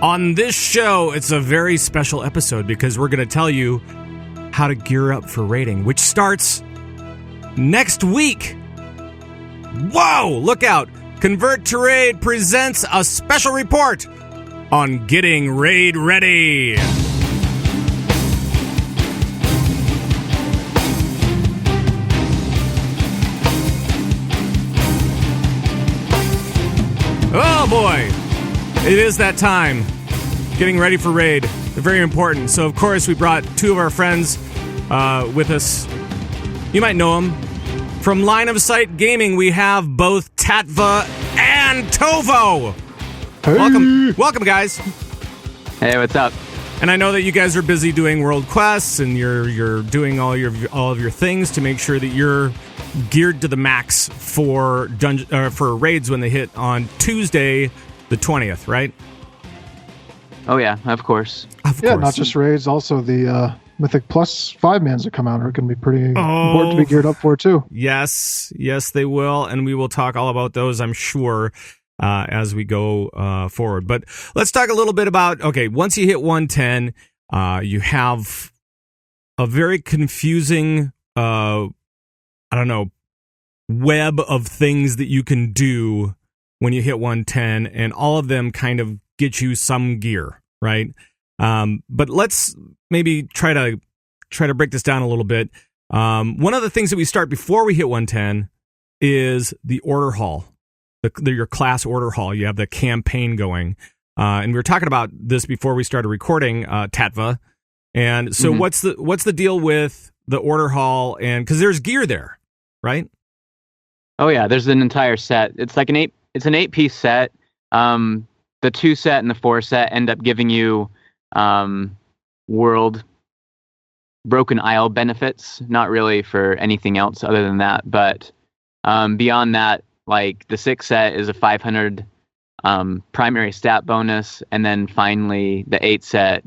On this show, it's a very special episode because we're going to tell you how to gear up for raiding, which starts next week. Whoa, look out. Convert to Raid presents a special report on getting raid ready. Oh boy, it is that time. Getting ready for raid. They're very important. So of course we brought two of our friends with us. You might know them. From Line of Sight Gaming, we have both Tattva and Tovo. Hey. Welcome guys. Hey, what's up? And I know that you guys are busy doing world quests and you're doing all of your things to make sure that you're geared to the max for for raids when they hit on Tuesday, the 20th, right? Oh yeah, of course. Yeah, not just raids, also the Mythic Plus 5-mans that come out are going to be pretty important to be geared up for too. Yes, they will, and we will talk all about those, I'm sure, as we go forward. But let's talk a little bit about, okay, once you hit 110, you have a very confusing, web of things that you can do when you hit 110, and all of them kind of get you some gear, right? But let's maybe try to break this down a little bit. One of the things that we start before we hit 110 is the order hall, your class order hall. You have the campaign going, and we were talking about this before we started recording, Tattva. And so, what's the deal with the order hall? And because there's gear there, right? Oh yeah, there's an entire set. It's like it's an 8-piece set. The 2 set and the 4 set end up giving you world Broken Isle benefits, not really for anything else other than that. But beyond that, like the 6 set is a 500 primary stat bonus, and then finally the 8 set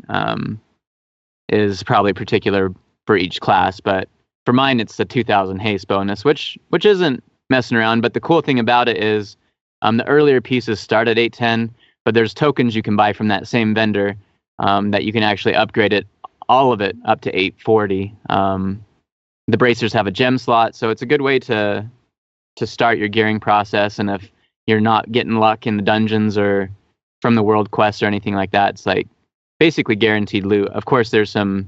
is probably particular for each class. But for mine, it's the 2,000 haste bonus, which isn't messing around. But the cool thing about it is the earlier pieces start at 810, but there's tokens you can buy from that same vendor that you can actually upgrade it, all of it, up to 840. The bracers have a gem slot, so it's a good way to start your gearing process. And if you're not getting luck in the dungeons or from the world quest or anything like that, it's like basically guaranteed loot. Of course, there's some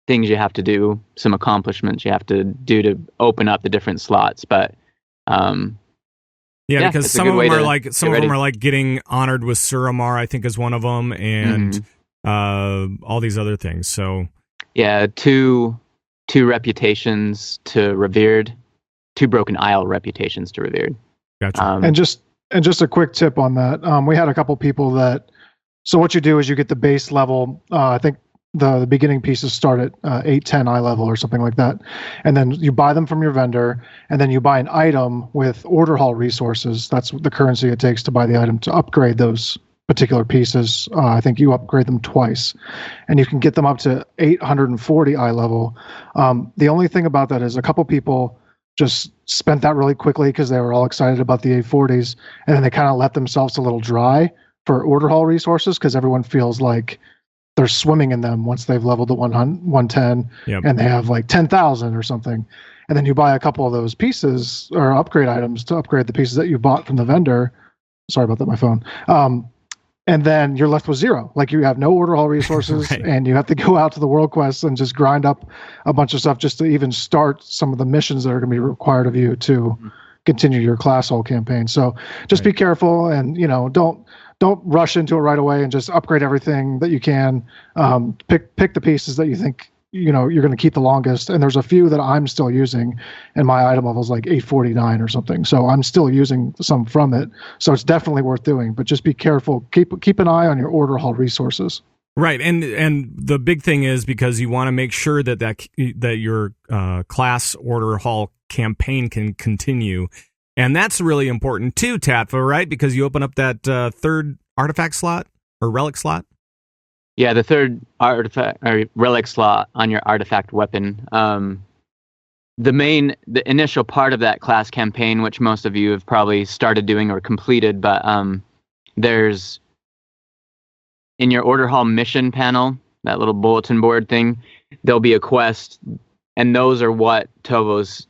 things you have to do, some accomplishments you have to do to open up the different slots, but yeah, because some of them are like getting honored with Suramar, I think is one of them, and all these other things. So yeah, two reputations to revered, 2 Broken Isle reputations to revered. Gotcha. And just a quick tip on that. We had a couple people that. So what you do is you get the base level. I think the beginning pieces start at 810 eye level or something like that, and then you buy them from your vendor, and then you buy an item with order hall resources. That's the currency it takes to buy the item to upgrade those particular pieces. I think you upgrade them twice, and you can get them up to 840 eye level. The only thing about that is a couple people just spent that really quickly because they were all excited about the 840s, and then they kind of let themselves a little dry for order hall resources because everyone feels like they're swimming in them once they've leveled to 110, and they have like 10,000 or something. And then you buy a couple of those pieces or upgrade items to upgrade the pieces that you bought from the vendor. Sorry about that, my phone. And then you're left with 0. Like you have no order hall resources, right. And you have to go out to the world quests and just grind up a bunch of stuff just to even start some of the missions that are going to be required of you to continue your class hall campaign. So just be careful, and don't rush into it right away, and just upgrade everything that you can. Pick the pieces that you think you're going to keep the longest. And there's a few that I'm still using, and my item level is like 849 or something. So I'm still using some from it. So it's definitely worth doing. But just be careful. Keep an eye on your order hall resources. Right, and the big thing is because you want to make sure that your class order hall campaign can continue. And that's really important too, Tattva, right? Because you open up that third artifact slot or relic slot. Yeah, the third artifact or relic slot on your artifact weapon. The initial part of that class campaign, which most of you have probably started doing or completed, but there's in your order hall mission panel, that little bulletin board thing, there'll be a quest, and those are what Tovo's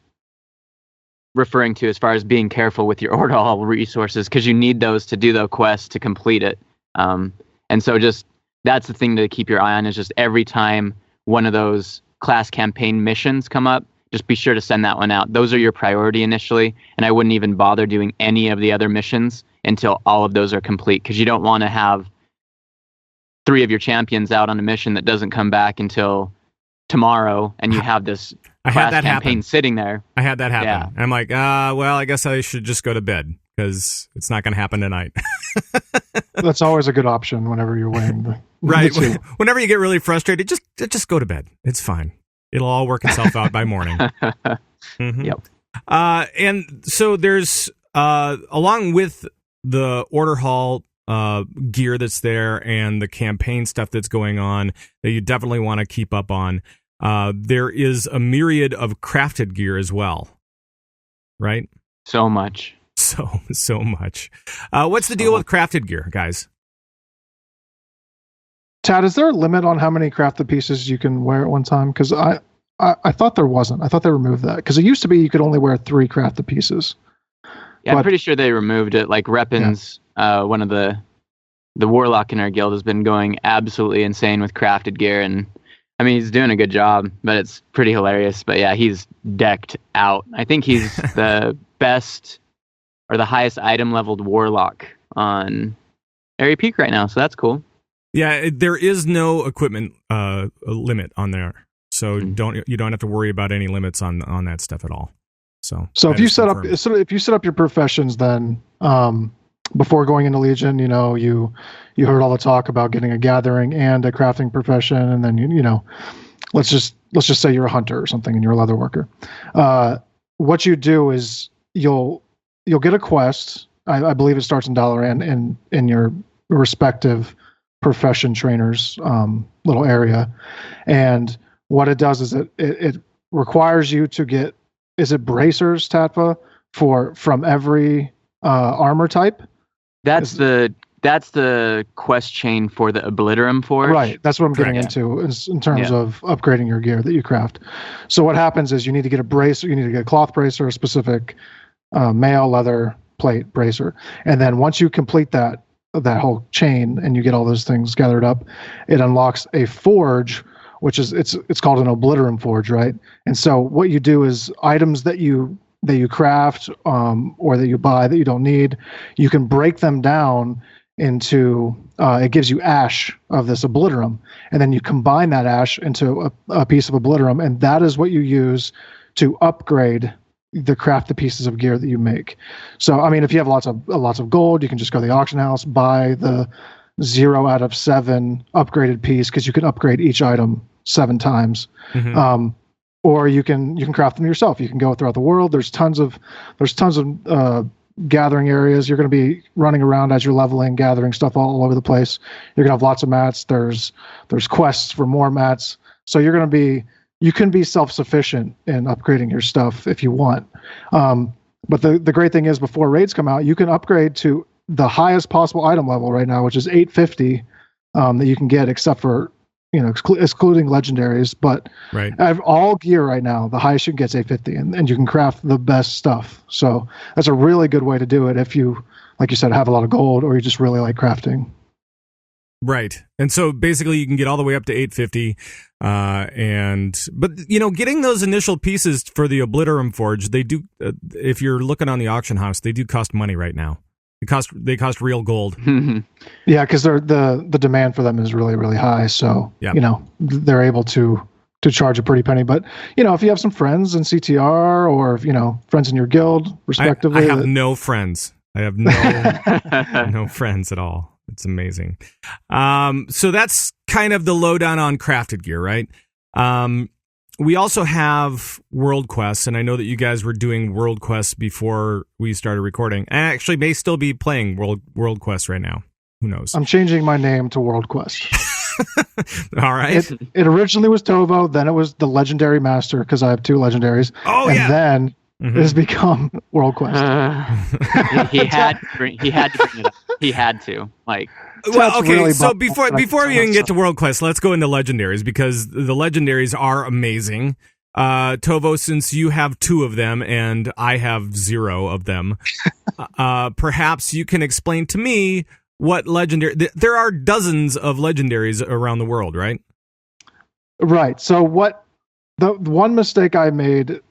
referring to as far as being careful with your order hall resources, because you need those to do the quest to complete it. And so just that's the thing to keep your eye on, is just every time one of those class campaign missions come up, just be sure to send that one out. Those are your priority initially, and I wouldn't even bother doing any of the other missions until all of those are complete, because you don't want to have 3 of your champions out on a mission that doesn't come back until tomorrow, and you have this class campaign sitting there. I had that happen. Yeah. I'm like, well, I guess I should just go to bed, because it's not going to happen tonight. That's always a good option whenever you're weighing the right. the two. Whenever you get really frustrated, just go to bed. It's fine. It'll all work itself out by morning. Mm-hmm. Yep. And so there's, along with the order hall gear that's there and the campaign stuff that's going on that you definitely want to keep up on, there is a myriad of crafted gear as well, right? So much. So much. What's the deal with crafted gear, guys? Tad, is there a limit on how many crafted pieces you can wear at one time? Because I thought there wasn't. I thought they removed that, because it used to be you could only wear 3 crafted pieces. Yeah, I'm pretty sure they removed it. Like Reppin's, one of the warlock in our guild, has been going absolutely insane with crafted gear, and I mean, he's doing a good job, but it's pretty hilarious. But yeah, he's decked out. I think he's the best or the highest item leveled warlock on Area Peak right now, so that's cool. Yeah, there is no equipment limit on there, so you don't have to worry about any limits on that stuff at all. So if you set up your professions, then before going into Legion, you heard all the talk about getting a gathering and a crafting profession, and then let's just say you're a hunter or something and you're a leather worker. What you do is you'll get a quest. I believe it starts in Dalaran in your respective profession trainers little area, and what it does is it requires you to get, is it bracers, Tattva, from every armor type? That's the quest chain for the Obliterum Forge. Right, that's what I'm getting into in terms of upgrading your gear that you craft. So what happens is you need to get a bracer, you need to get a cloth bracer, a specific mail leather plate bracer, and then once you complete that whole chain and you get all those things gathered up, it unlocks a forge, which is it's called an Obliterum Forge, right? And so what you do is items that you craft or that you buy that you don't need, you can break them down into it gives you ash of this Obliterum, and then you combine that ash into a piece of Obliterum, and that is what you use to upgrade the crafted pieces of gear that you make. So I mean, if you have lots of gold, you can just go to the auction house, buy the 0 out of 7 upgraded piece, because you can upgrade each item 7 times. Mm-hmm. Or you can craft them yourself. You can go throughout the world. There's tons of gathering areas. You're going to be running around as you're leveling, gathering stuff all over the place. You're going to have lots of mats. There's quests for more mats. So you can be self-sufficient in upgrading your stuff if you want. But the great thing is, before raids come out, you can upgrade to the highest possible item level right now, which is 850 that you can get, except for excluding legendaries. But right, all gear right now, the highest you can get is 850, and you can craft the best stuff. So that's a really good way to do it if you, like you said, have a lot of gold, or you just really like crafting. Right. And so basically you can get all the way up to 850. But getting those initial pieces for the Obliterum Forge, they do, if you're looking on the auction house, they do cost money right now. They cost real gold. Yeah, because the demand for them is really, really high. So, they're able to charge a pretty penny. But, if you have some friends in CTR, or, friends in your guild, respectively. I have no friends. I have no friends at all. It's amazing. So that's kind of the lowdown on crafted gear, right? We also have world quests, and I know that you guys were doing world quests before we started recording. I actually may still be playing world quests right now. Who knows? I'm changing my name to World Quest. All right. It originally was Tovo, then it was the Legendary Master, because I have 2 legendaries. Oh, and yeah. then It has become World Quest. He had to bring it up. He had to. Like, well, okay. Really So before we even get to World Quest, let's go into Legendaries because the Legendaries are amazing. Tovo, since you have 2 of them and I have 0 of them, perhaps you can explain to me what legendary. There are dozens of Legendaries around the world, right? Right. So the one mistake I made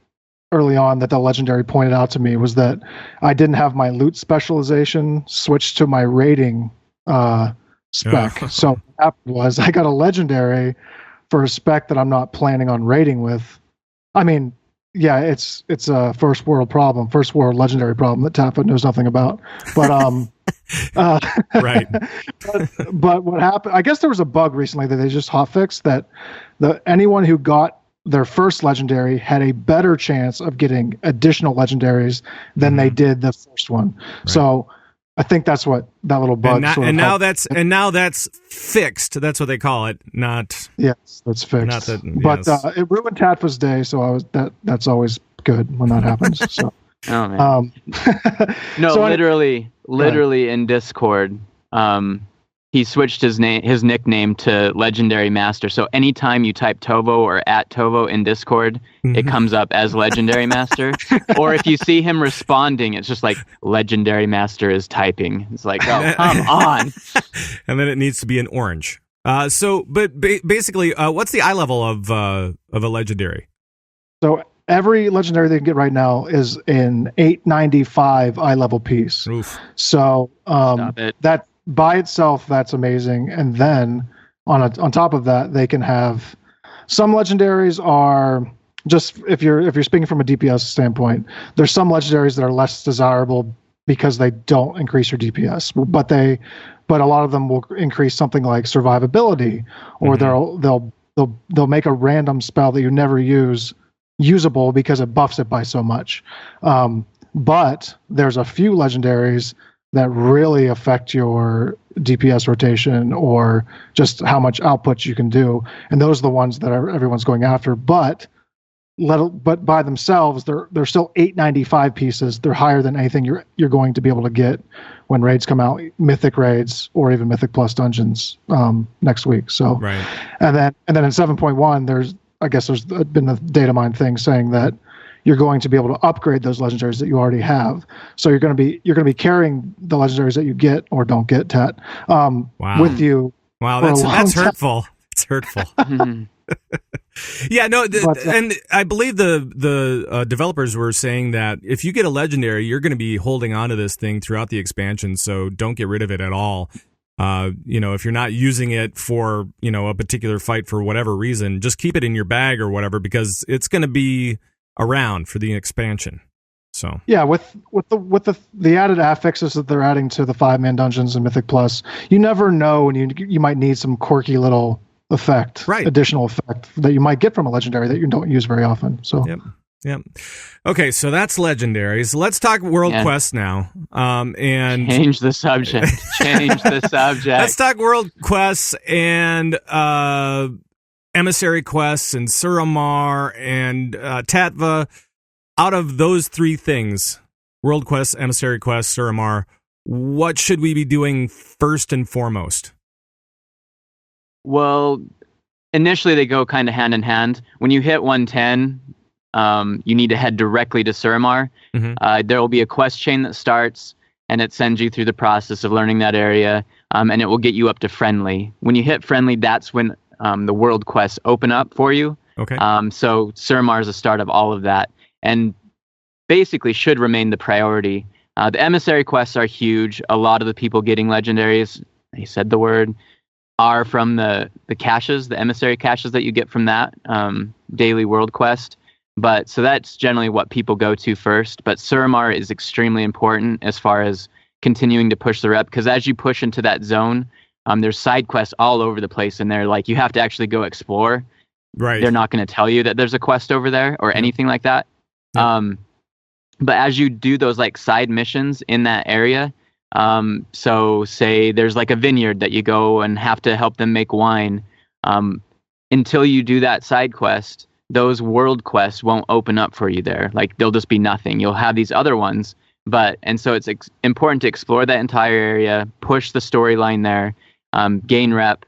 early on that the Legendary pointed out to me was that I didn't have my loot specialization switched to my rating spec. So what happened was I got a Legendary for a spec that I'm not planning on rating with. I mean, yeah, it's a first world Legendary problem that Tattva knows nothing about. But right. but what happened? I guess there was a bug recently that they just hotfixed that anyone who got their first Legendary had a better chance of getting additional Legendaries than they did the first one. Right. So I think that's what that little bug. Now that's fixed. That's what they call it. Not yes, that's fixed. Not that, but yes. It ruined Tattva's day. So that's always good when that happens. So. Oh man. No, so literally in Discord, he switched his nickname to Legendary Master. So anytime you type Tovo or @Tovo in Discord, it comes up as Legendary Master. Or if you see him responding, it's just like Legendary Master is typing. It's like, oh, come on. And then it needs to be in orange. Basically, what's the eye level of a Legendary? So every Legendary they can get right now is an 895 eye level piece. Oof. So that by itself, that's amazing. And then on top of that, they can have some Legendaries are just if you're speaking from a DPS standpoint, there's some Legendaries that are less desirable because they don't increase your DPS, but a lot of them will increase something like survivability, or they'll make a random spell that you never use usable because it buffs it by so much. But there's a few Legendaries that really affect your DPS rotation or just how much output you can do, and those are the ones that everyone's going after. But by themselves, they're still 895 pieces. They're higher than anything you're going to be able to get when raids come out, Mythic raids or even Mythic Plus dungeons next week. So, right. And then in 7.1, there's been the data mine thing saying that you're going to be able to upgrade those Legendaries that you already have. So you're going to be carrying the Legendaries that you get or don't get, Tat, with you. Wow, that's hurtful. It's hurtful. Yeah, no, and I believe the developers were saying that if you get a Legendary, you're going to be holding on to this thing throughout the expansion, so don't get rid of it at all. If you're not using it for, a particular fight for whatever reason, just keep it in your bag or whatever, because it's going to be around for the expansion. So yeah, with the added affixes that they're adding to the 5-man dungeons and Mythic Plus, you never know when you might need some quirky little effect, right? Additional effect that you might get from a Legendary that you don't use very often. So yep. Okay, so that's Legendaries. Let's talk World Quest now. And change the subject. Let's talk World Quests and Emissary quests and Suramar and Tattva. Out of those 3 things, World Quests, Emissary quests, Suramar, what should we be doing first and foremost? Well, initially they go kind of hand in hand. When you hit 110, you need to head directly to Suramar. There will be a quest chain that starts, and it sends you through the process of learning that area, and it will get you up to Friendly. When you hit Friendly, that's when the world quests open up for you. Okay. So Suramar is the start of all of that, and basically should remain the priority. The emissary quests are huge. A lot of the people getting Legendaries, he said the word, are from the caches, the emissary caches that you get from that daily world quest. But so that's generally what people go to first. But Suramar is extremely important as far as continuing to push the rep, because as you push into that zone, there's side quests all over the place, and they're like, you have to actually go explore. Right. They're not going to tell you that there's a quest over there or anything like that. But as you do those like side missions in that area, so say there's like a vineyard that you go and have to help them make wine. Until you do that side quest, those world quests won't open up for you there. Like they'll just be nothing. You'll have these other ones, and so it's important to explore that entire area, push the storyline there, gain rep,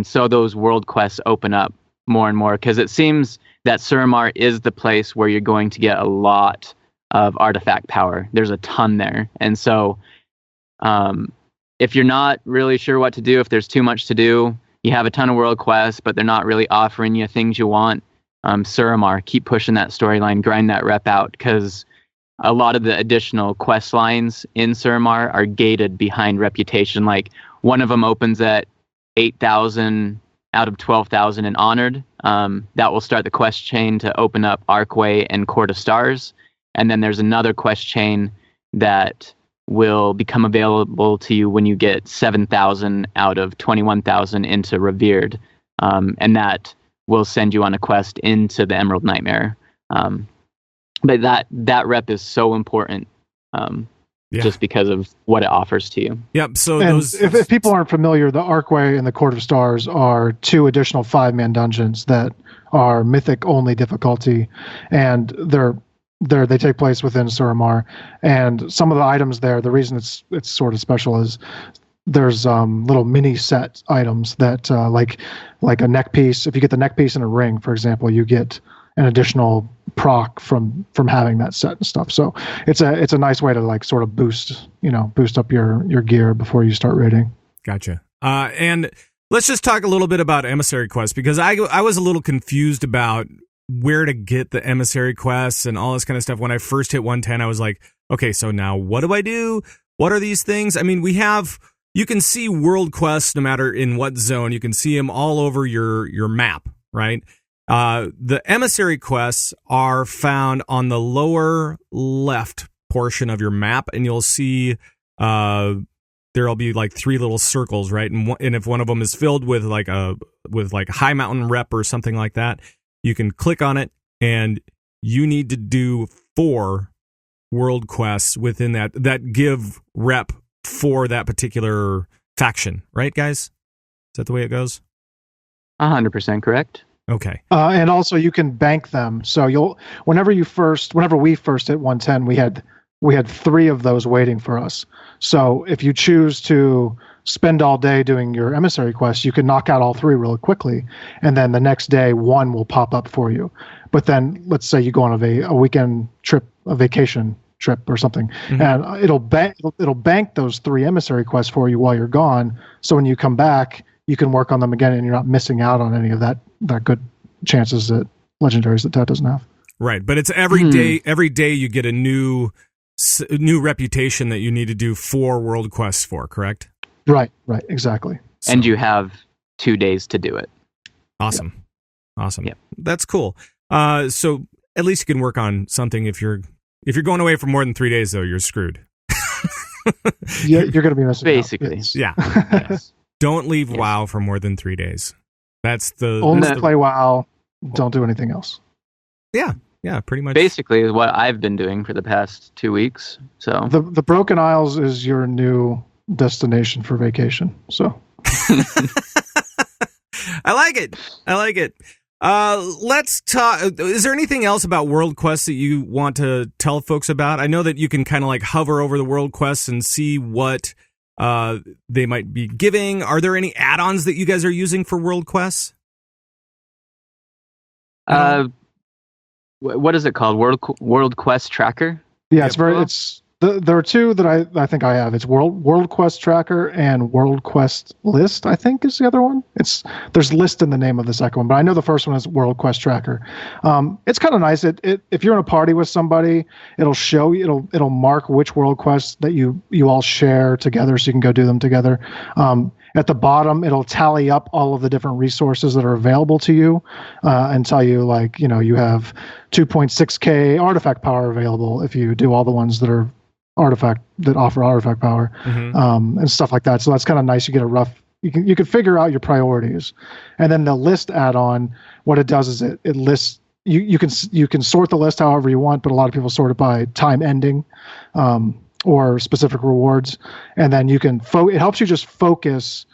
so those world quests open up more and more, because it seems that Suramar is the place where you're going to get a lot of artifact power. There's a ton there. And so if you're not really sure what to do, if there's too much to do, you have a ton of world quests, but they're not really offering you things you want, Suramar, keep pushing that storyline, grind that rep out, because a lot of the additional quest lines in Suramar are gated behind reputation. Like one of them opens at 8,000 out of 12,000 in Honored. That will start the quest chain to open up Archway and Court of Stars. And then there's another quest chain that will become available to you when you get 7,000 out of 21,000 into Revered. And that will send you on a quest into the Emerald Nightmare. But that rep is so important, just because of what it offers to you. Yep. So if people aren't familiar, the Archway and the Court of Stars are 2 additional 5-man dungeons that are Mythic only difficulty, and they take place within Suramar. And some of the items there, the reason it's sort of special is there's little mini set items that like a neck piece. If you get the neck piece in a ring, for example, you get an additional proc from having that set and stuff. So it's a nice way to like sort of boost up your gear before you start raiding. Gotcha. And let's just talk a little bit about Emissary quests, because I was a little confused about where to get the Emissary quests and all this kind of stuff. When I first hit 110, I was like, okay, so now what do I do? What are these things? I mean, you can see world quests no matter in what zone. You can see them all over your map, right? The Emissary quests are found on the lower left portion of your map, and you'll see there'll be like 3 little circles, right? And if one of them is filled with like a high mountain rep or something like that, you can click on it, and you need to do 4 world quests within that give rep for that particular faction, right, guys? Is that the way it goes? 100% correct. Okay. And also you can bank them. So whenever we first hit 110, we had 3 of those waiting for us. So if you choose to spend all day doing your Emissary quest, you can knock out all 3 really quickly, and then the next day 1 will pop up for you. But then let's say you go on a weekend trip, a vacation trip or something, and it'll bank those 3 Emissary quests for you while you're gone. So when you come back, you can work on them again, and you're not missing out on any of that good chances that Legendaries that Tat doesn't have. Right, but it's every day. Every day you get a new reputation that you need to do 4 world quests for. Correct? Right, exactly. And you have 2 days to do it. Awesome. Yep. That's cool. So at least you can work on something. If you're going away for more than 3 days, though, you're screwed. Yeah, you're going to be missing basically. out. Yeah. Yes. Don't leave WoW for more than 3 days. That's the only play WoW. Don't do anything else. Yeah, pretty much. Basically, is what I've been doing for the past 2 weeks. So the Broken Isles is your new destination for vacation. So I like it. Let's talk. Is there anything else about world quests that you want to tell folks about? I know that you can kind of like hover over the world quests and see what they might be giving. Are there any add-ons that you guys are using for world quests? What is it called? World Quest Tracker? Yeah, there are 2 that I think I have. It's World Quest Tracker and World Quest List, I think is the other one. There's List in the name of the second one, but I know the first one is World Quest Tracker. It's kind of nice. If you're in a party with somebody, it'll show you, it'll mark which world quests that you all share together, so you can go do them together. At the bottom, it'll tally up all of the different resources that are available to you, and tell you you have 2.6k artifact power available if you do all the ones that offer artifact power, and stuff like that. So that's kind of nice. You get a rough. You can figure out your priorities, and then the list add-on. What it does is it lists. You can sort the list however you want, but a lot of people sort it by time ending, or specific rewards, and then you can it helps you just focus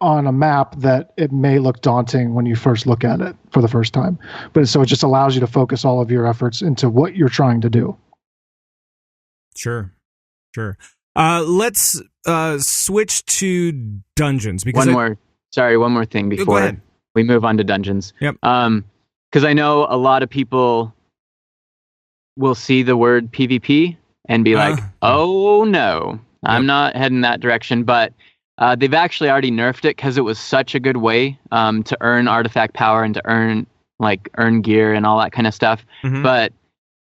on a map that it may look daunting when you first look at it for the first time. But so it just allows you to focus all of your efforts into what you're trying to do. Sure. Let's switch to dungeons. Because one more thing before we move on to dungeons. Yep. Because I know a lot of people will see the word PvP and be like, oh no, I'm not heading that direction. But they've actually already nerfed it because it was such a good way to earn artifact power and to earn gear and all that kind of stuff. Mm-hmm. But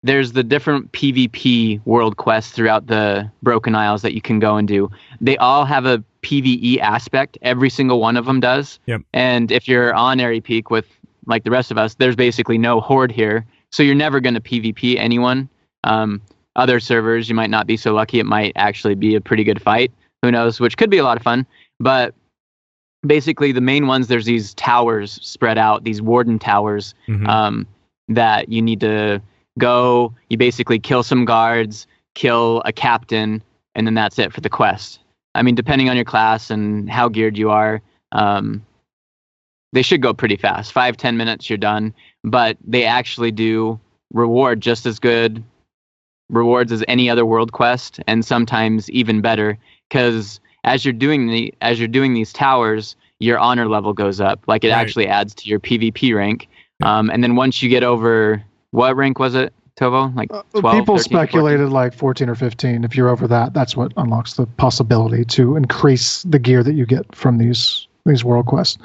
there's the different PvP world quests throughout the Broken Isles that you can go and do. They all have a PvE aspect. Every single one of them does. Yep. And if you're on Airy Peak with like the rest of us, there's basically no horde here. So you're never going to PvP anyone. Other servers, you might not be so lucky. It might actually be a pretty good fight. Who knows? Which could be a lot of fun. But basically the main ones, there's these towers spread out, these warden towers that you need to go. You basically kill some guards, kill a captain, and then that's it for the quest. I mean, depending on your class and how geared you are, they should go pretty fast. 5-10 minutes, you're done. But they actually do reward just as good rewards as any other world quest, and sometimes even better. Because as you're doing these towers, your honor level goes up. Like it actually adds to your PvP rank. And then once you get over, what rank was it, Tovo? Like 12, people 13, speculated 14? like 14 or 15. If you're over that, that's what unlocks the possibility to increase the gear that you get from these world quests.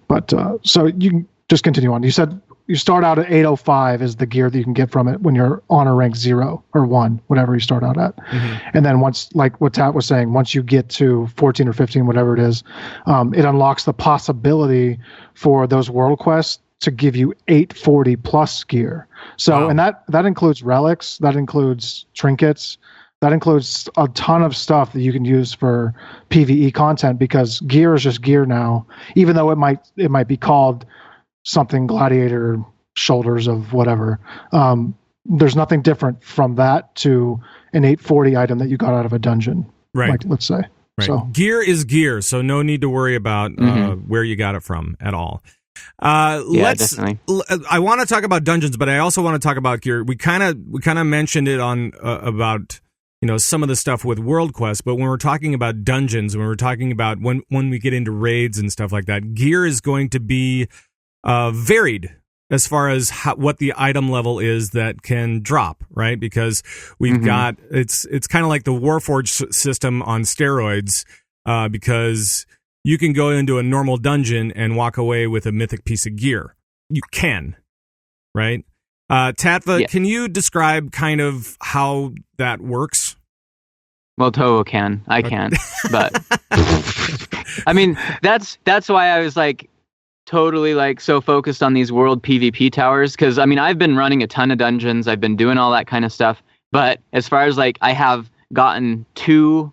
But so you can just continue on. You said you start out at 805 is the gear that you can get from it when you're honor rank 0 or 1, whatever you start out at. And then once, like what Tat was saying, once you get to 14 or 15, whatever it is, it unlocks the possibility for those world quests to give you 840 plus gear. So, and that includes relics, that includes trinkets, that includes a ton of stuff that you can use for PvE content, because gear is just gear now, even though it might be called something gladiator shoulders of whatever. There's nothing different from that to an 840 item that you got out of a dungeon. Right. Like, let's say. Right. So gear is gear, so no need to worry about where you got it from at all. Definitely. I want to talk about dungeons, but I also want to talk about gear. We kind of mentioned it on about some of the stuff with world quests, but when we're talking about dungeons, when we're talking about when we get into raids and stuff like that, gear is going to be varied as far as what the item level is that can drop, right? Because we've got it's kind of like the Warforged system on steroids, because you can go into a normal dungeon and walk away with a mythic piece of gear. You can, right? Tattva, can you describe kind of how that works? Well, Tovo can. I can't. But I mean, that's why I was like totally like so focused on these world PvP towers, because I mean, I've been running a ton of dungeons. I've been doing all that kind of stuff. But as far as like, I have gotten 2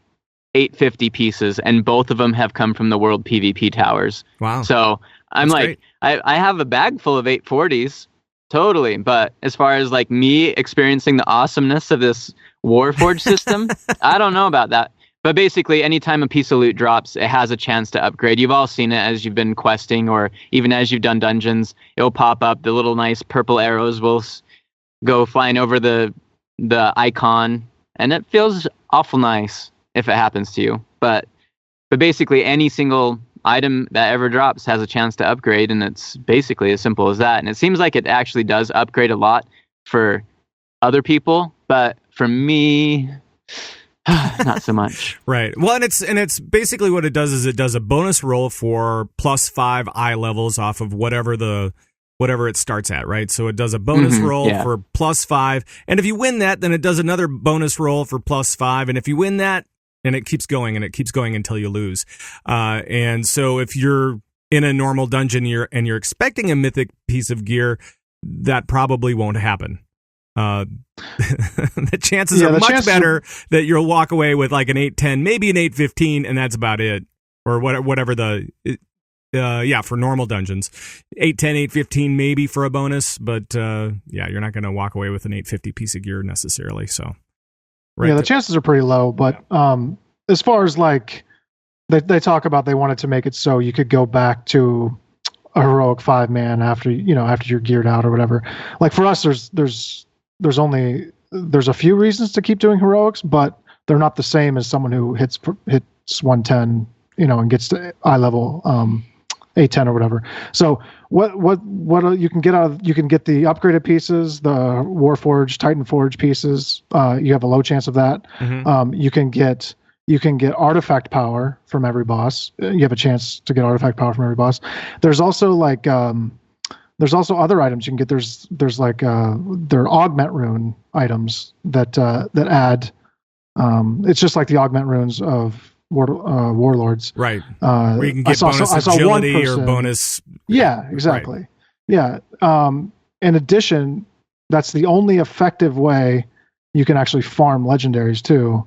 850 pieces, and both of them have come from the world PvP towers. Wow. So I'm That's like, I have a bag full of 840s, totally. But as far as like me experiencing the awesomeness of this Warforged system, I don't know about that. But basically, anytime a piece of loot drops, it has a chance to upgrade. You've all seen it as you've been questing, or even as you've done dungeons. It'll pop up. The little nice purple arrows will go flying over the icon, and it feels awful nice if it happens to you. But basically, any single item that ever drops has a chance to upgrade, and it's basically as simple as that. And it seems like it actually does upgrade a lot for other people, but for me, not so much. Right. Well, and it's basically what it does is it does a bonus roll for +5 eye levels off of whatever it starts at, right? So it does a bonus roll for +5, and if you win that, then it does another bonus roll for +5, and if you win that, and it keeps going until you lose. And so if you're in a normal dungeon and you're expecting a mythic piece of gear, that probably won't happen. The chances are much better that you'll walk away with like an 810, maybe an 815, and that's about it. Or whatever for normal dungeons. 810, 815 maybe for a bonus, but you're not going to walk away with an 850 piece of gear necessarily. So. Right. Yeah, the chances are pretty low, but as far as like they talk about they wanted to make it so you could go back to a heroic 5-man after you're geared out or whatever. Like for us, there's a few reasons to keep doing heroics, but they're not the same as someone who hits 110, and gets to eye level 810 or whatever. So what you can get you can get the upgraded pieces, the Warforged, Titan Forge pieces. You have a low chance of that. Mm-hmm. You can get artifact power from every boss. You have a chance to get artifact power from every boss. There's also there's also other items you can get. There's like there are augment rune items that add. It's just like the augment runes of warlords, right? Where you can get bonus agility or bonus. Yeah, exactly. Right. Yeah. In addition, that's the only effective way you can actually farm legendaries too,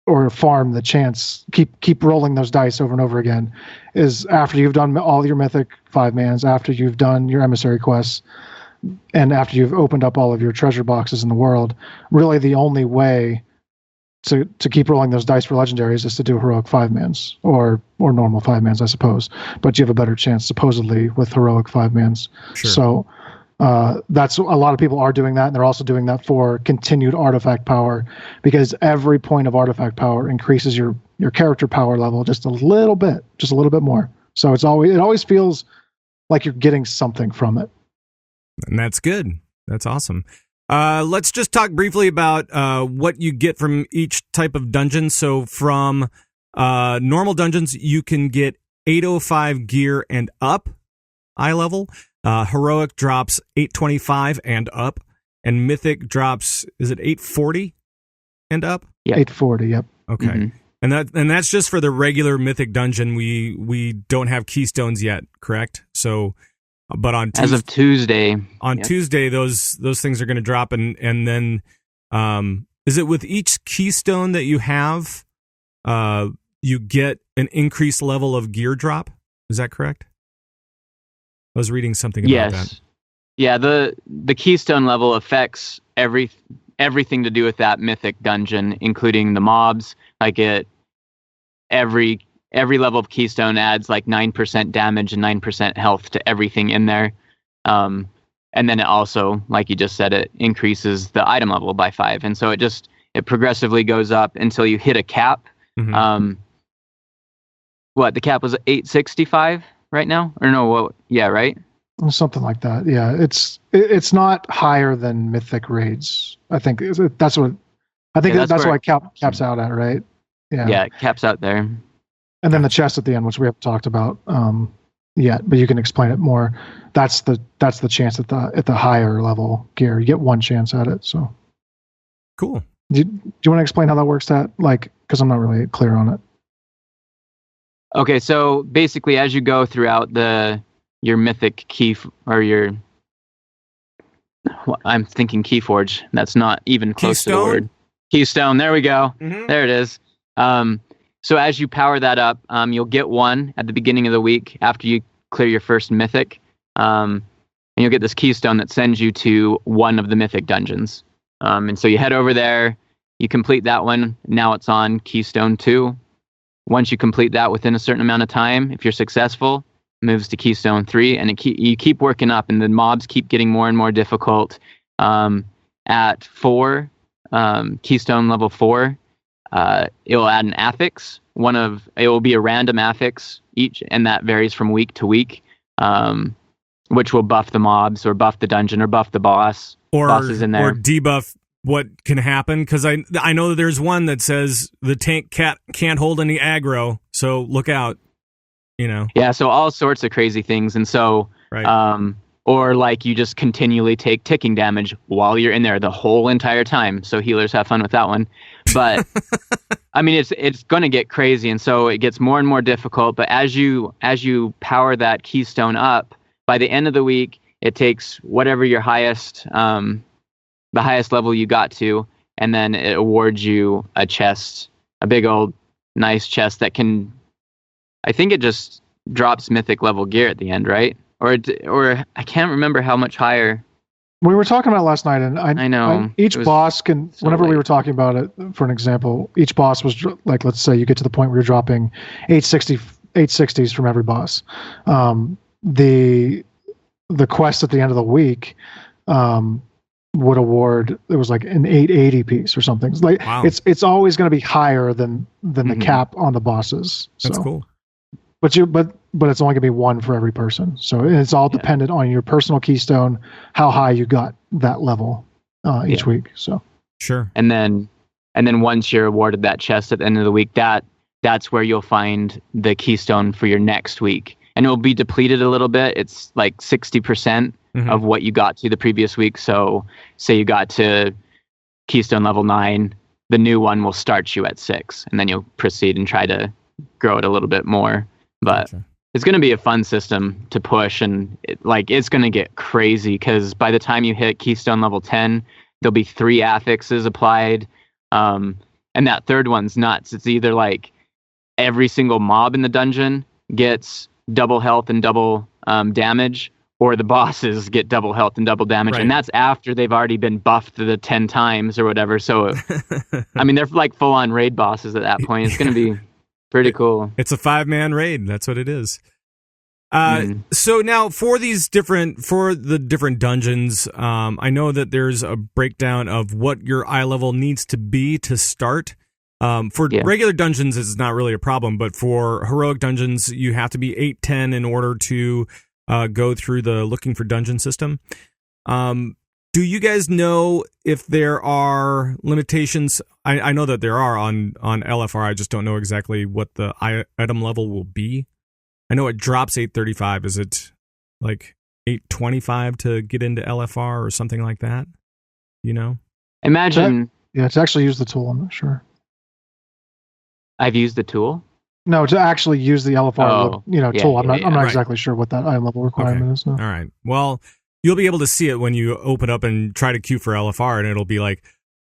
or farm the chance. Keep rolling those dice over and over again. Is after you've done all your mythic 5-mans, after you've done your emissary quests, and after you've opened up all of your treasure boxes in the world. Really, the only way to keep rolling those dice for legendaries is to do heroic 5-mans or normal 5-mans, I suppose. But you have a better chance supposedly with heroic 5-mans. Sure. So that's a lot of people are doing that, and they're also doing that for continued artifact power, because every point of artifact power increases your character power level just a little bit more. So it always feels like you're getting something from it. And that's good. That's awesome. Let's just talk briefly about what you get from each type of dungeon. So from normal dungeons, you can get 805 gear and up, eye level. Heroic drops 825 and up. And Mythic drops, is it 840 and up? Yeah. 840, yep. Okay. Mm-hmm. And that's just for the regular Mythic dungeon. We don't have keystones yet, correct? So... But as of Tuesday, Tuesday, those things are going to drop, and then is it with each keystone that you have, you get an increased level of gear drop? Is that correct? I was reading something about that. Yeah, the keystone level affects everything to do with that mythic dungeon, including the mobs. Like every level of keystone adds like 9% damage and 9% health to everything in there. And then it also, like you just said, it increases the item level by 5. And so it progressively goes up until you hit a cap. Mm-hmm. The cap was 865 right now? Or no, what? Yeah, right? Something like that. Yeah, it's not higher than mythic raids. I think that's what that's why it caps out at, right? Yeah, it caps out there. And then the chest at the end, which we haven't talked about yet, but you can explain it more. That's the chance at the higher level gear. You get one chance at it. So cool. Do you want to explain how that works? Because I'm not really clear on it. Okay, so basically, as you go throughout your mythic key or your, I'm thinking Keyforge. That's not even close to the word. Keystone. There we go. Mm-hmm. There it is. So as you power that up, you'll get one at the beginning of the week after you clear your first mythic. And you'll get this keystone that sends you to one of the mythic dungeons. And so you head over there, you complete that one. Now it's on Keystone 2. Once you complete that within a certain amount of time, if you're successful, moves to Keystone 3. And you keep working up, and the mobs keep getting more and more difficult. At 4, Keystone level 4, it will add an affix. It will be a random affix each, and that varies from week to week, which will buff the mobs or buff the dungeon or buff the bosses in there, or debuff what can happen. Because I know that there's one that says the tank can't hold any aggro, so look out. Yeah, so all sorts of crazy things, and so right. Or like you just continually take ticking damage while you're in there the whole entire time. So healers have fun with that one. But I mean, it's going to get crazy, and so it gets more and more difficult. But as you power that keystone up, by the end of the week, it takes whatever your highest, the highest level you got to, and then it awards you a chest, a big old nice chest that can. I think it just drops mythic level gear at the end, right? Or I can't remember how much higher We were talking about it last night, and I know. Each boss can, so whenever we late. were talking about it, for an example, each boss was like, let's say you get to the point where you're dropping 860s from every boss. The quest at the end of the week would award, it was like an 880 piece or something. It's like Wow. it's always going to be higher than the cap on the bosses. So. That's cool. But it's only gonna be one for every person. So it's all dependent on your personal keystone, how high you got that level each week. So Sure. And then once you're awarded that chest at the end of the week, that's where you'll find the keystone for your next week. And it will be depleted a little bit. It's like 60% of what you got to the previous week. So say you got to keystone level 9, the new one will start you at 6, and then you'll proceed and try to grow it a little bit more. But it's going to be a fun system to push, and it's going to get crazy because by the time you hit keystone level 10, there'll be 3 affixes applied. And that third one's nuts. It's either like every single mob in the dungeon gets double health and double damage, or the bosses get double health and double damage. Right. And that's after they've already been buffed to the 10 times or whatever. So, I mean, they're like full on raid bosses at that point. It's going to be pretty cool. It's a 5-man raid. That's what it is. So now for the different dungeons, I know that there's a breakdown of what your eye level needs to be to start. Regular dungeons, it's not really a problem, but for heroic dungeons, you have to be 810 in order to go through the looking for dungeon system. Do you guys know if there are limitations? I know that there are on LFR. I just don't know exactly what the item level will be. I know it drops 835. Is it like 825 to get into LFR or something like that? You know? Imagine. To actually use the tool, I'm not sure. I've used the tool? No, to actually use the LFR tool. I'm not Right. exactly sure what that item level requirement is. No. All right. Well, you'll be able to see it when you open up and try to queue for LFR, and it'll be like,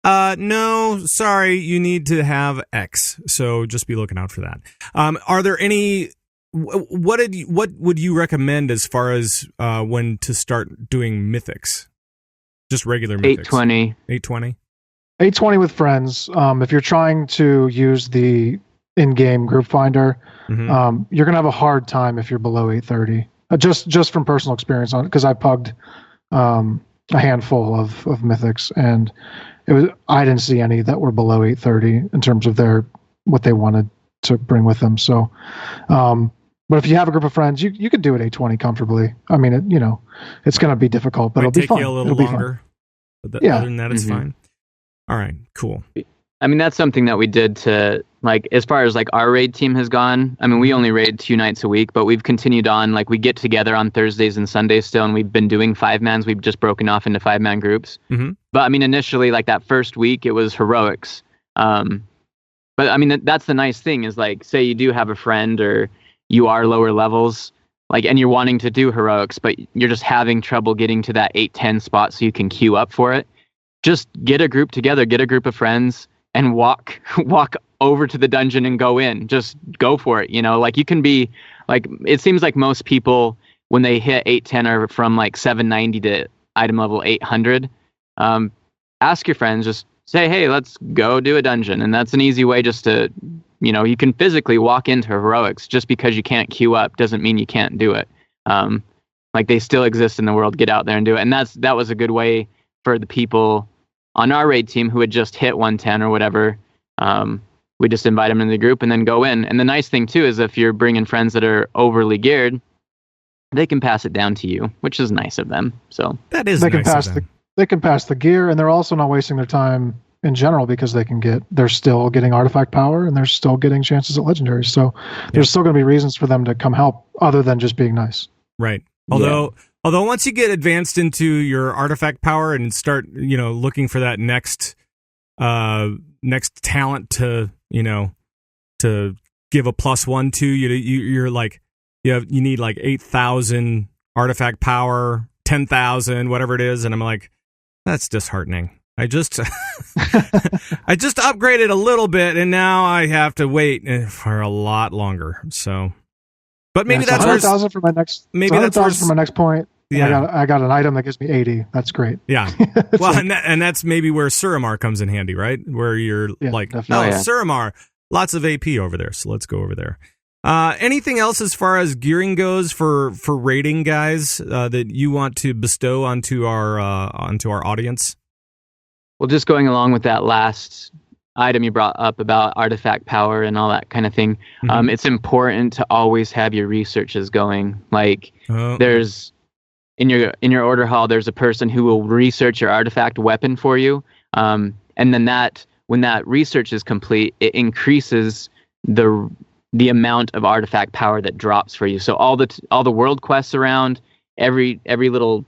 no, sorry, you need to have X. So just be looking out for that. Are there any? What would you recommend as far as when to start doing mythics? Just regular mythics. 820. 820. 820 with friends. If you're trying to use the in-game group finder, you're gonna have a hard time if you're below 830. Just from personal experience on it, because I pugged a handful of mythics, and I didn't see any that were below 830 in terms of what they wanted to bring with them. So, but if you have a group of friends, you could do it 820 comfortably. I mean, it's going to be difficult, but it'll be fun. Take you a little longer. But other than that, it's fine. All right, cool. I mean, that's something that we did to, like, as far as like our raid team has gone. I mean, we only raid 2 nights a week, but we've continued on. Like, we get together on Thursdays and Sundays still, and we've been doing 5-mans. We've just broken off into 5-man groups. But I mean, initially, like that first week, it was heroics. But I mean, that's the nice thing is, like, say you do have a friend or you are lower levels, like, and you're wanting to do heroics, but you're just having trouble getting to that 810 spot so you can queue up for it. Just get a group together, get a group of friends, and walk over to the dungeon and go in. Just go for it. Like, you can be like, it seems like most people when they hit 810 are from like 790 to item level 800. Ask your friends, just say, hey, let's go do a dungeon. And that's an easy way just to, you can physically walk into heroics. Just because you can't queue up doesn't mean you can't do it. Like, they still exist in the world. Get out there and do it. And that was a good way for the people on our raid team who had just hit 110 or whatever. We just invite them into the group and then go in. And the nice thing too is if you're bringing friends that are overly geared, they can pass it down to you, which is nice of them. So that is they nice can pass of them. They can pass the gear, and they're also not wasting their time in general because they're still getting artifact power and they're still getting chances at legendaries. So there's still going to be reasons for them to come help other than just being nice. Right. Although once you get advanced into your artifact power and start, looking for that next talent to give a +1 to, you're like, you need like 8,000 artifact power, 10,000, whatever it is, and I'm like, that's disheartening. I just upgraded a little bit, and now I have to wait for a lot longer. So, but maybe that's 100,000 for my next. Maybe that's 100,000 for my next point. Yeah. I got an item that gives me 80. That's great. Yeah. Well, and that's maybe where Suramar comes in handy, right? Where you're like, definitely. Suramar, lots of AP over there, so let's go over there. Anything else as far as gearing goes for raiding guys that you want to bestow onto our audience? Well, just going along with that last item you brought up about artifact power and all that kind of thing, it's important to always have your researches going. Like there's in your order hall, there's a person who will research your artifact weapon for you, and then when that research is complete, it increases the amount of artifact power that drops for you. So all the world quests around, every little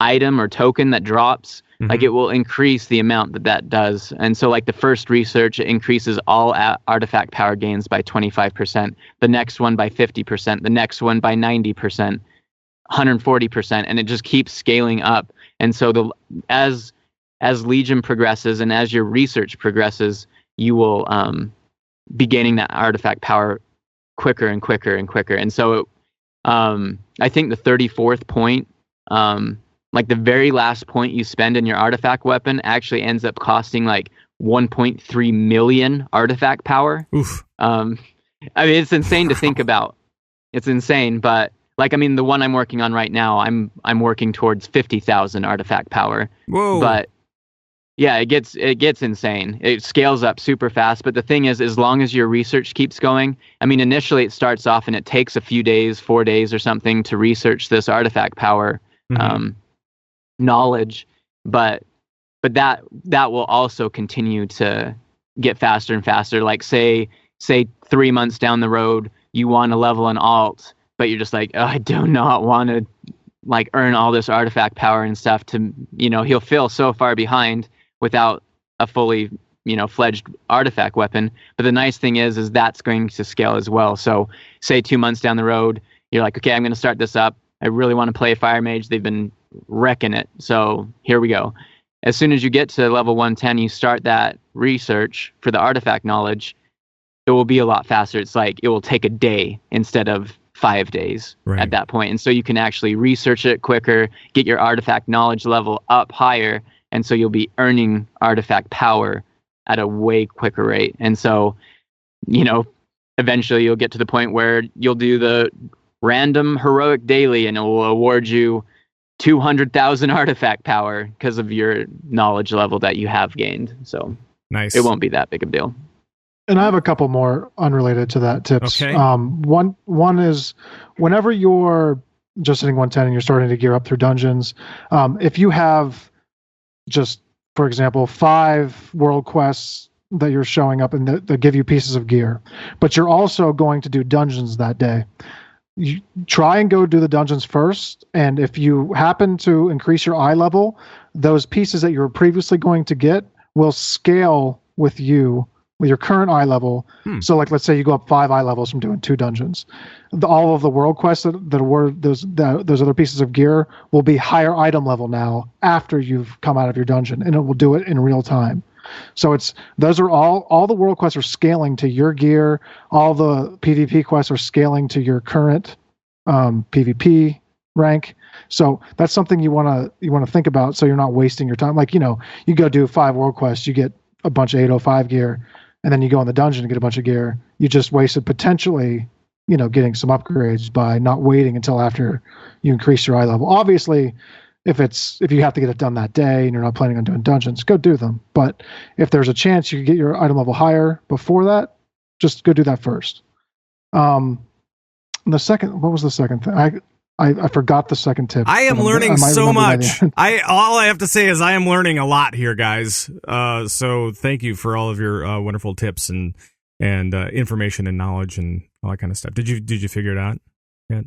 item or token that drops, like it will increase the amount that does. And so like the first research, it increases all artifact power gains by 25%, the next one by 50%, the next one by 90%, 140%, and it just keeps scaling up. And so as Legion progresses and as your research progresses, you will be gaining that artifact power quicker and quicker and quicker. And so I think the 34th point, like the very last point you spend in your artifact weapon actually ends up costing like 1.3 million artifact power. Oof. I mean, it's insane to think about. It's insane, but like, I mean, the one I'm working on right now, I'm working towards 50,000 artifact power. Whoa. But yeah, it gets insane. It scales up super fast. But the thing is, as long as your research keeps going, I mean, initially it starts off and it takes a few days, 4 days or something to research this artifact power knowledge, but that will also continue to get faster and faster. Like say 3 months down the road, you want to level an alt, but you're just like, oh, I do not want to like earn all this artifact power and stuff to, he'll feel so far behind without a fully, fledged artifact weapon. But the nice thing is that's going to scale as well. So say 2 months down the road, you're like, okay, I'm going to start this up. I really want to play Fire Mage. They've been wrecking it. So here we go. As soon as you get to level 110, you start that research for the artifact knowledge. It will be a lot faster. It's like it will take a day instead of 5 days at that point. And so you can actually research it quicker, get your artifact knowledge level up higher. And so you'll be earning artifact power at a way quicker rate. And so, eventually you'll get to the point where you'll do the random heroic daily and it will award you 200,000 artifact power because of your knowledge level that you have gained. So nice. It won't be that big of a deal. And I have a couple more unrelated to that tips. Okay. One is whenever you're just hitting 110 and you're starting to gear up through dungeons, if you have just, for example, 5 world quests that you're showing up and that give you pieces of gear, but you're also going to do dungeons that day, you try and go do the dungeons first. And if you happen to increase your eye level, those pieces that you were previously going to get will scale with you with your current eye level. So like, let's say you go up 5 eye levels from doing 2 dungeons. All of the world quests that were those other pieces of gear will be higher item level now after you've come out of your dungeon, and it will do it in real time. So those are all the world quests are scaling to your gear. All the PvP quests are scaling to your current PvP rank. So that's something you want to think about, so you're not wasting your time. Like, you go do 5 world quests, you get a bunch of 805 gear, and then you go in the dungeon and get a bunch of gear. You just wasted potentially, getting some upgrades by not waiting until after you increase your eye level. Obviously, if you have to get it done that day and you're not planning on doing dungeons, go do them. But if there's a chance you can get your item level higher before that, just go do that first. What was the second thing? I forgot the second tip. I am learning so much. All I have to say is I am learning a lot here, guys. So thank you for all of your wonderful tips and information and knowledge and all that kind of stuff. Did you figure it out yet?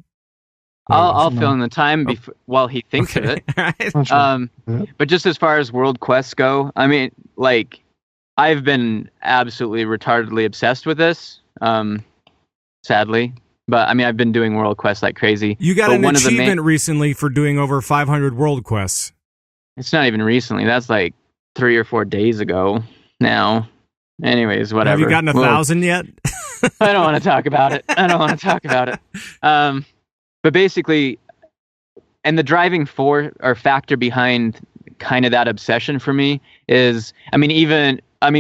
I'll fill in the time while he thinks of it. Right. But just as far as world quests go, I mean, like, I've been absolutely retardedly obsessed with this, sadly. But I mean, I've been doing world quests like crazy. You got an achievement recently for doing over 500 world quests. It's not even recently. That's like 3 or 4 days ago now. Anyways, whatever. Have you gotten 1,000 yet? I don't want to talk about it. But basically, and the driving force or factor behind kind of that obsession for me is,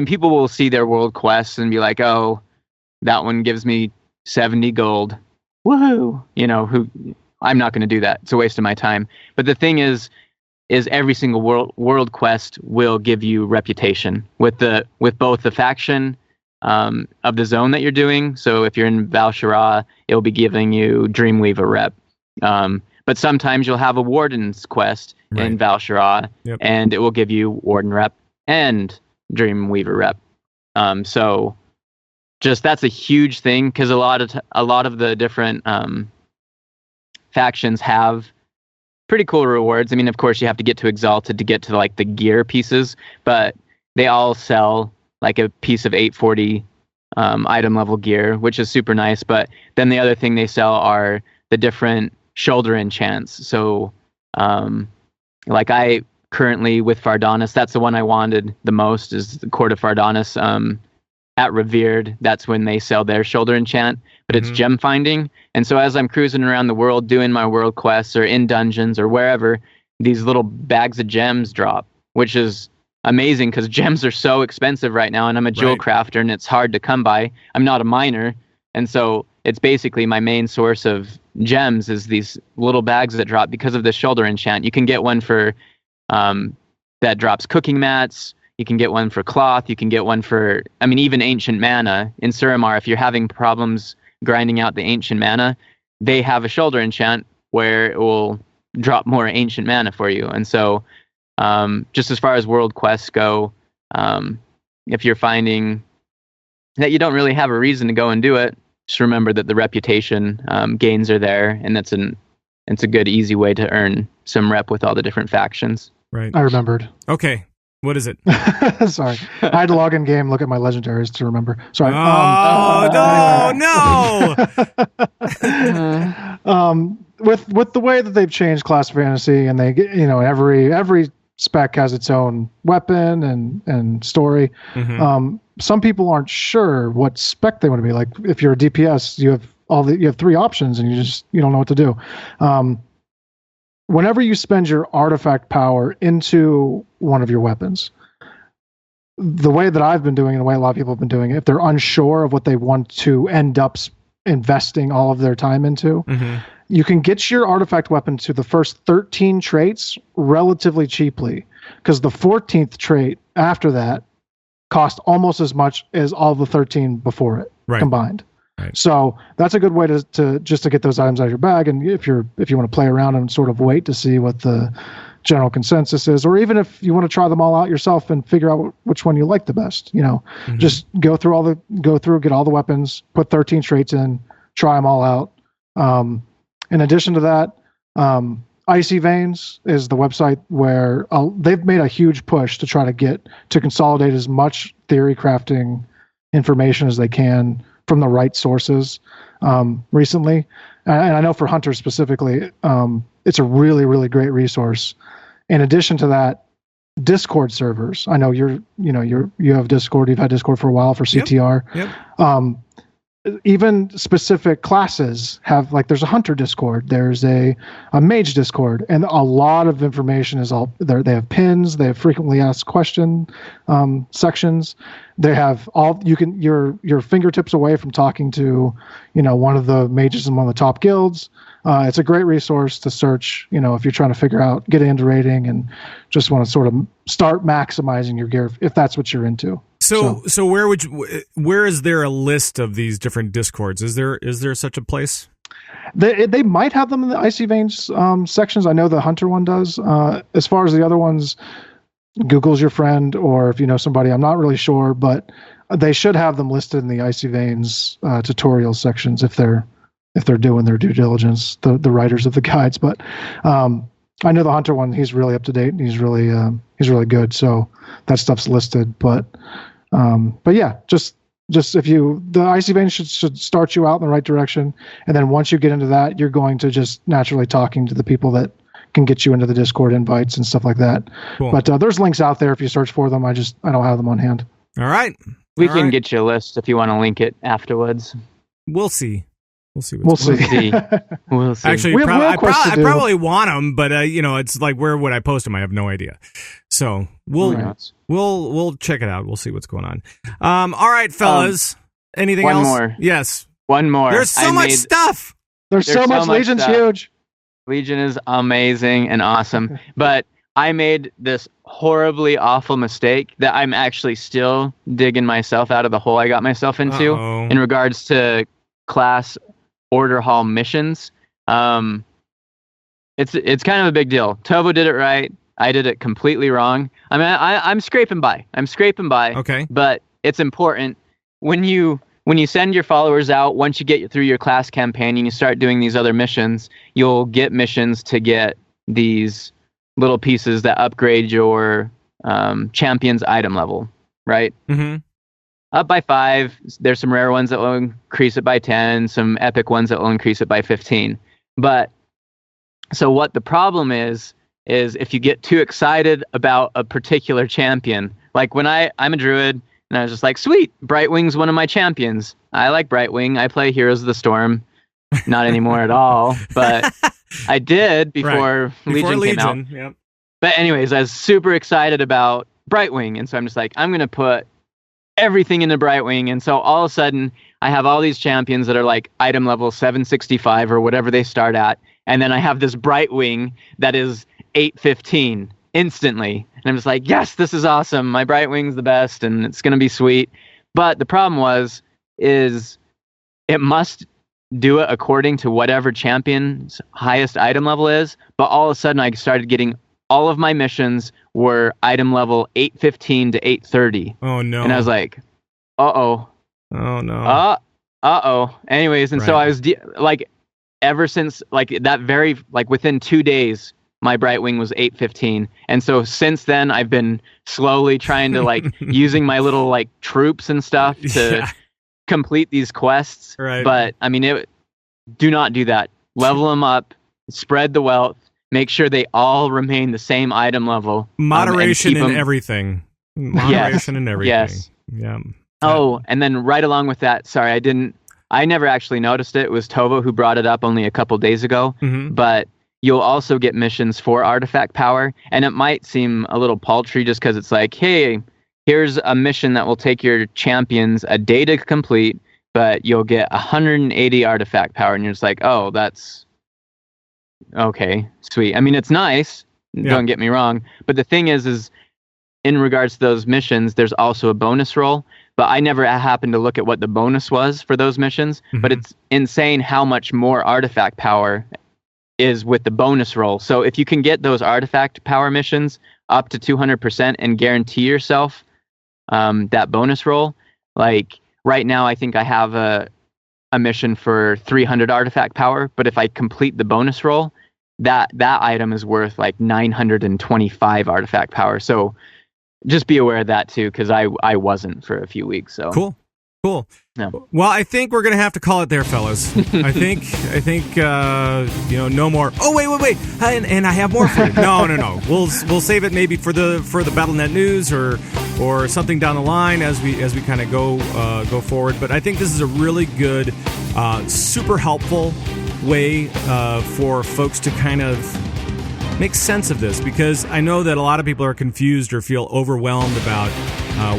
people will see their world quests and be like, oh, that one gives me 70 gold. Woohoo! I'm not going to do that. It's a waste of my time. But the thing is every single world quest will give you reputation with both the faction of the zone that you're doing. So if you're in Val-Shara, it'll be giving you Dreamweaver rep. But sometimes you'll have a Warden's quest in Val-Shara, and it will give you Warden rep and Dreamweaver rep. So just that's a huge thing, because a lot of the different factions have pretty cool rewards. I mean, of course, you have to get to Exalted to get to like the gear pieces, but they all sell like a piece of 840 item level gear, which is super nice. But then the other thing they sell are the different shoulder enchants. So like I currently with Fardonis, that's the one I wanted the most, is the Court of Fardonis. At Revered, that's when they sell their shoulder enchant, but it's gem finding. And so as I'm cruising around the world doing my world quests or in dungeons or wherever, these little bags of gems drop, which is amazing because gems are so expensive right now, and I'm a jewel crafter and it's hard to come by. I'm not a miner, and so it's basically my main source of gems is these little bags that drop because of the shoulder enchant. You can get one for that drops cooking mats. You can get one for cloth. You can get one for, even ancient mana. In Suramar, if you're having problems grinding out the ancient mana, they have a shoulder enchant where it will drop more ancient mana for you. And so just as far as world quests go, if you're finding that you don't really have a reason to go and do it, just remember that the reputation gains are there, and it's a good, easy way to earn some rep with all the different factions. Right. I remembered. Okay. What is it? Sorry. I had to log in game, look at my legendaries to remember. Sorry. No. With the way that they've changed Class Fantasy, and they get, every spec has its own weapon and story. Some people aren't sure what spec they want to be. Like if you're a DPS, you have three options, and you don't know what to do. Whenever you spend your artifact power into one of your weapons, the way that I've been doing it, the way a lot of people have been doing it, if they're unsure of what they want to end up investing all of their time into, you can get your artifact weapon to the first 13 traits relatively cheaply, because the 14th trait after that cost almost as much as all the 13 before it combined. Right. So that's a good way to get those items out of your bag. And if you want to play around and sort of wait to see what the general consensus is, or even if you want to try them all out yourself and figure out which one you like the best, just go through, get all the weapons, put 13 traits in, try them all out. In addition to that, Icy Veins is the website where they've made a huge push to try to consolidate as much theory crafting information as they can from the right sources recently. And I know for hunters specifically, it's a really, really great resource. In addition to that, Discord servers. I know you have Discord. You've had Discord for a while for CTR. Yep. Even specific classes have, like, there's a hunter Discord, there's a mage Discord, and a lot of information is all there. They have pins, they have frequently asked question sections. They have your fingertips away from talking to, one of the mages in one of the top guilds. It's a great resource to search, if you're trying to figure out, get into raiding and just want to sort of start maximizing your gear if that's what you're into. So where is there a list of these different Discords? Is there such a place? They might have them in the Icy Veins sections. I know the Hunter one does. As far as the other ones, Google's your friend, or if you know somebody, I'm not really sure, but they should have them listed in the Icy Veins tutorial sections if they're doing their due diligence, the writers of the guides. But I know the Hunter one, he's really up to date and he's really good. So that stuff's listed. But yeah, just the Icy Veins should start you out in the right direction. And then once you get into that, you're going to just naturally talking to the people that can get you into the Discord invites and stuff like that. Cool. But there's links out there if you search for them. I don't have them on hand. All right. We can get you a list if you want to link it afterwards. We'll see. We'll see. We'll see. We'll see. Actually, We have real I quests to do. probably want them, but it's like, where would I post them? I have no idea. So we'll check it out. We'll see what's going on. All right, fellas. Anything one else? more. Yes. One more. There's so much stuff. There's so much. Legion's stuff. huge. Legion is amazing and awesome, but I made this horribly awful mistake that I'm actually still digging myself out of the hole I got myself into in regards to class order hall missions. It's kind of a big deal. Tovo did it right. I did it completely wrong. I mean, I'm scraping by. Okay. But it's important when you send your followers out, once you get through your class campaign and you start doing these other missions, you'll get missions to get these little pieces that upgrade your champion's item level, right? Mm-hmm. Up by 5. There's some rare ones that will increase it by 10, some epic ones that will increase it by 15. But so what the problem is if you get too excited about a particular champion, like when I'm a druid, and I was just like, sweet, Brightwing's one of my champions. I like Brightwing. I play Heroes of the Storm. Not anymore at all, but I did before Legion came out. Yep. But anyways, I was super excited about Brightwing, and so I'm just like, I'm going to put everything into Brightwing, and so all of a sudden, I have all these champions that are like item level 765 or whatever they start at, and then I have this Brightwing that is 815 instantly. And I'm just like, yes, this is awesome. My Brightwing's the best and it's going to be sweet. But the problem is it must do it according to whatever champion's highest item level is. But all of a sudden I started getting all of my missions were item level 815 to 830. Oh no. And I was like, uh-oh. Oh no. Uh-oh. Anyways, and so I was ever since within 2 days, my Brightwing was 815. And so since then, I've been slowly trying to using my little troops and stuff to complete these quests. Right. But I mean, do not do that. Level them up, spread the wealth, make sure they all remain the same item level. Moderation in everything. Moderation in everything. Yes. Yeah. Oh, and then right along with that, sorry, I never actually noticed it. It was Tovo who brought it up only a couple days ago. Mm-hmm. But you'll also get missions for artifact power, and it might seem a little paltry just because it's like, hey, here's a mission that will take your champions a day to complete, but you'll get 180 artifact power, and you're just like, oh, that's okay, sweet. I mean, it's nice, don't get me wrong, but the thing is in regards to those missions, there's also a bonus roll, but I never happened to look at what the bonus was for those missions, but it's insane how much more artifact power is with the bonus roll. So if you can get those artifact power missions up to 200% and guarantee yourself that bonus roll, like right now I think I have a mission for 300 artifact power, but if I complete the bonus roll, that item is worth like 925 artifact power. So just be aware of that too, because I wasn't for a few weeks. So cool. Yeah. Well, I think we're gonna have to call it there, fellas. I think no more. Oh wait, and I have more for you. No. We'll save it maybe for the BattleNet news or something down the line as we kind of go forward. But I think this is a really good, super helpful way for folks to kind of make sense of this, because I know that a lot of people are confused or feel overwhelmed about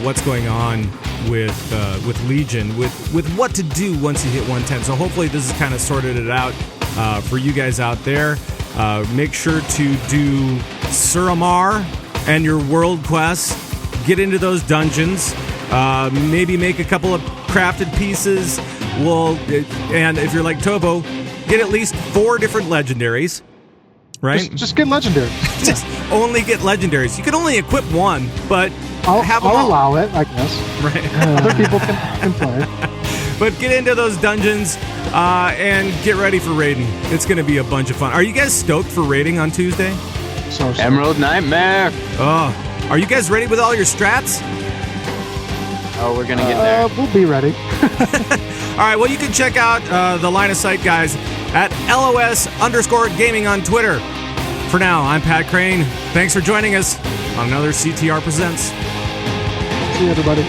what's going on with Legion, with what to do once you hit 110. So hopefully this has kind of sorted it out for you guys out there. Make sure to do Suramar and your world quests. Get into those dungeons. Maybe make a couple of crafted pieces. And if you're like Tovo, get at least 4 different legendaries. Right? Just get legendary. Just only get legendaries. You can only equip one, but I'll all. allow it, I guess. Right. Other people can play. But get into those dungeons and get ready for raiding. It's going to be a bunch of fun. Are you guys stoked for raiding on Tuesday? So Emerald Nightmare. Oh, are you guys ready with all your strats? Oh, we're going to get there. We'll be ready. All right, well, you can check out the Line of Sight guys at LOS_gaming on Twitter. For now, I'm Pat Krane. Thanks for joining us on another CTR Presents. See you, everybody.